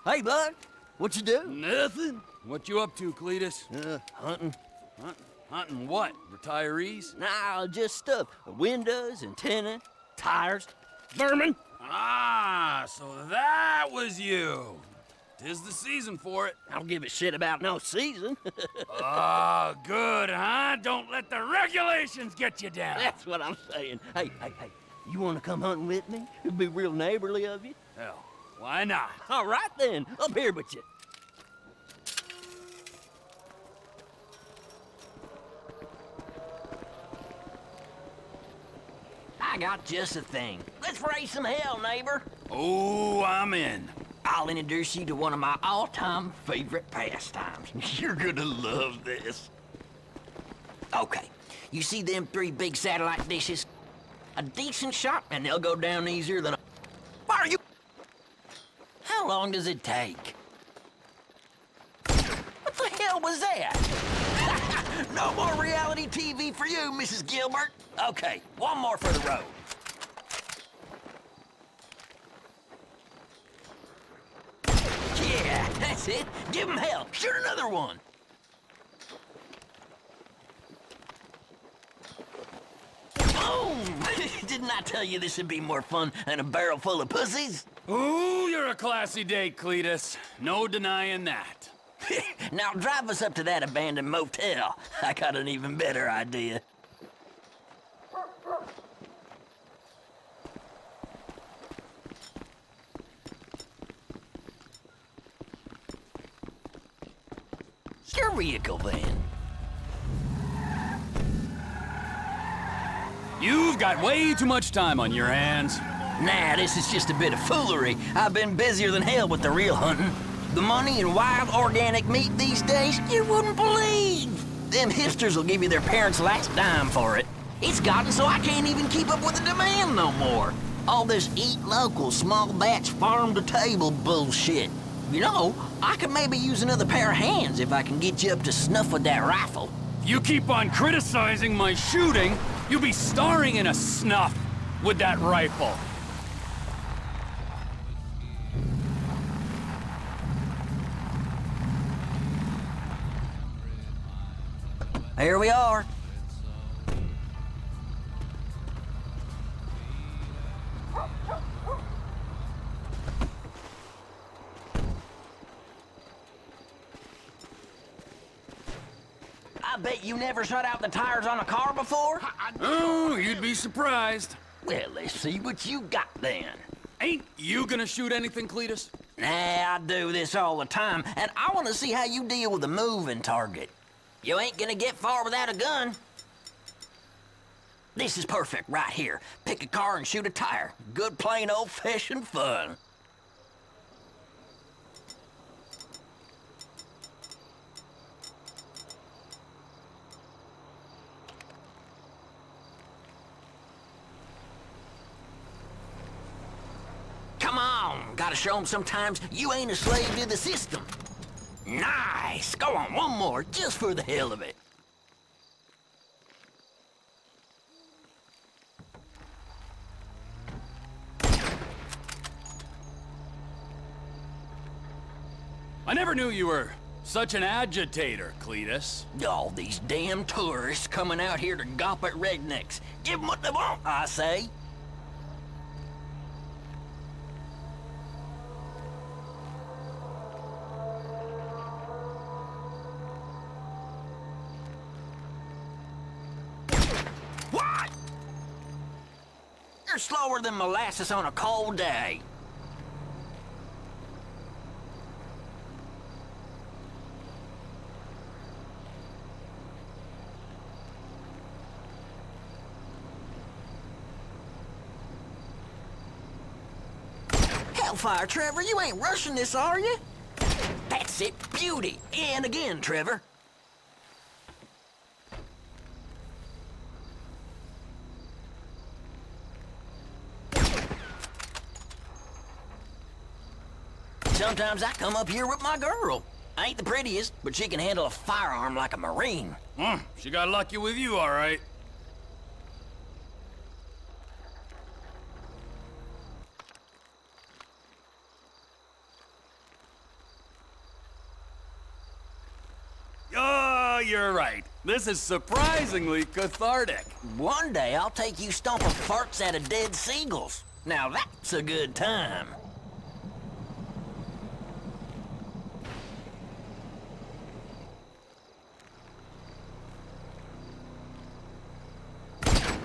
Hey, bud. What you do? Nothing. What you up to, Cletus? Hunting. Hunting what? Retirees? Nah, just stuff. Windows, antenna, tires, vermin. Ah, so that was you. 'Tis the season for it. I don't give a shit about no season. Oh, good, huh? Don't let the regulations get you down. That's what I'm saying. Hey, you want to come hunting with me? It'd be real neighborly of you. Hell, why not? All right, then. Up here with you. I got just a thing. Let's raise some hell, neighbor. Oh, I'm in. I'll introduce you to one of my all-time favorite pastimes. You're gonna love this. Okay, you see them 3 big satellite dishes? A decent shot, and they'll go down easier than a... Why are you... How long does it take? What the hell was that? No more reality TV for you, Mrs. Gilbert. Okay, one more for the road. Yeah, that's it. Give him hell. Shoot another one. Boom! Didn't I tell you this would be more fun than a barrel full of pussies? Ooh, you're a classy date, Cletus. No denying that. Now drive us up to that abandoned motel. I got an even better idea. Your vehicle, then. You've got way too much time on your hands. Nah, this is just a bit of foolery. I've been busier than hell with the real hunting. The money in wild organic meat these days, you wouldn't believe. Them hipsters will give you their parents' last dime for it. It's gotten so I can't even keep up with the demand no more. All this eat local, small batch, farm-to-table bullshit. You know, I could maybe use another pair of hands if I can get you up to snuff with that rifle. If you keep on criticizing my shooting, you'll be starring in a snuff with that rifle. Here we are. I bet you never shut out the tires on a car before? Oh, you'd be surprised. Well, let's see what you got then. Ain't you gonna shoot anything, Cletus? Nah, I do this all the time, and I want to see how you deal with a moving target. You ain't gonna get far without a gun. This is perfect right here. Pick a car and shoot a tire. Good plain old-fashioned fun. Come on, gotta show them sometimes you ain't a slave to the system. Nice! Go on, one more, just for the hell of it. I never knew you were such an agitator, Cletus. All these damn tourists coming out here to gawp at rednecks. Give them what they want, I say. What? You're slower than molasses on a cold day. Hellfire, Trevor, you ain't rushing this, are you? That's it, beauty. And again, Trevor. Sometimes I come up here with my girl. I ain't the prettiest, but she can handle a firearm like a Marine. She got lucky with you, all right. you're right. This is surprisingly cathartic. One day I'll take you stomping farts out of dead seagulls. Now that's a good time.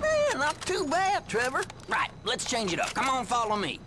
Man, not too bad, Trevor. Right, let's change it up. Come on, follow me.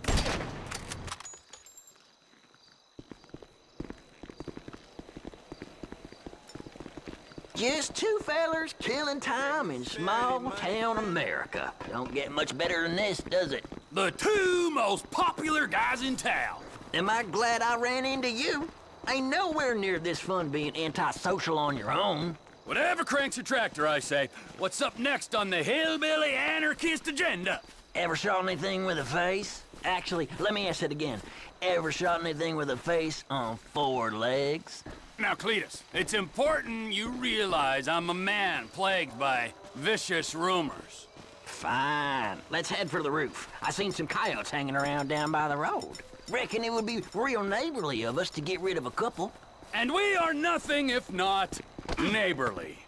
Just two fellers killing time in small town America. Don't get much better than this, does it? The two most popular guys in town. Am I glad I ran into you? Ain't nowhere near this fun being antisocial on your own. Whatever cranks your tractor, I say. What's up next on the hillbilly anarchist agenda? Ever shot anything with a face? Actually, let me ask it again. Ever shot anything with a face on 4 legs? Now, Cletus, it's important you realize I'm a man plagued by vicious rumors. Fine. Let's head for the roof. I seen some coyotes hanging around down by the road. Reckon it would be real neighborly of us to get rid of a couple. And we are nothing if not neighborly.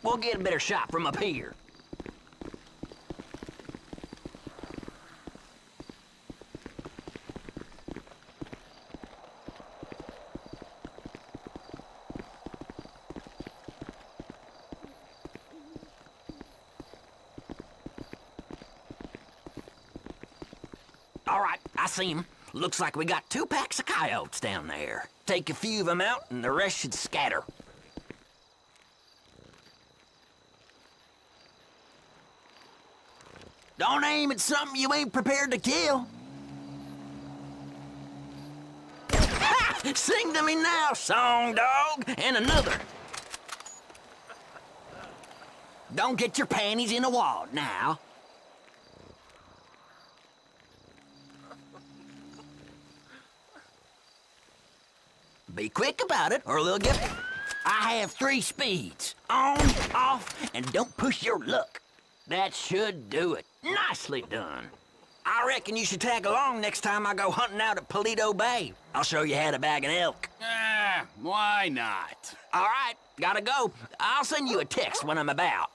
We'll get a better shot from up here. All right, I see him. Looks like we got 2 packs of coyotes down there. Take a few of them out and the rest should scatter. Don't aim at something you ain't prepared to kill. Ha! Sing to me now, song dog, and another. Don't get your panties in a wad now. Be quick about it, or they'll get... I have 3 speeds. On, off, and don't push your luck. That should do it. Nicely done. I reckon you should tag along next time I go hunting out at Paleto Bay. I'll show you how to bag an elk. Why not? All right, gotta go. I'll send you a text when I'm about.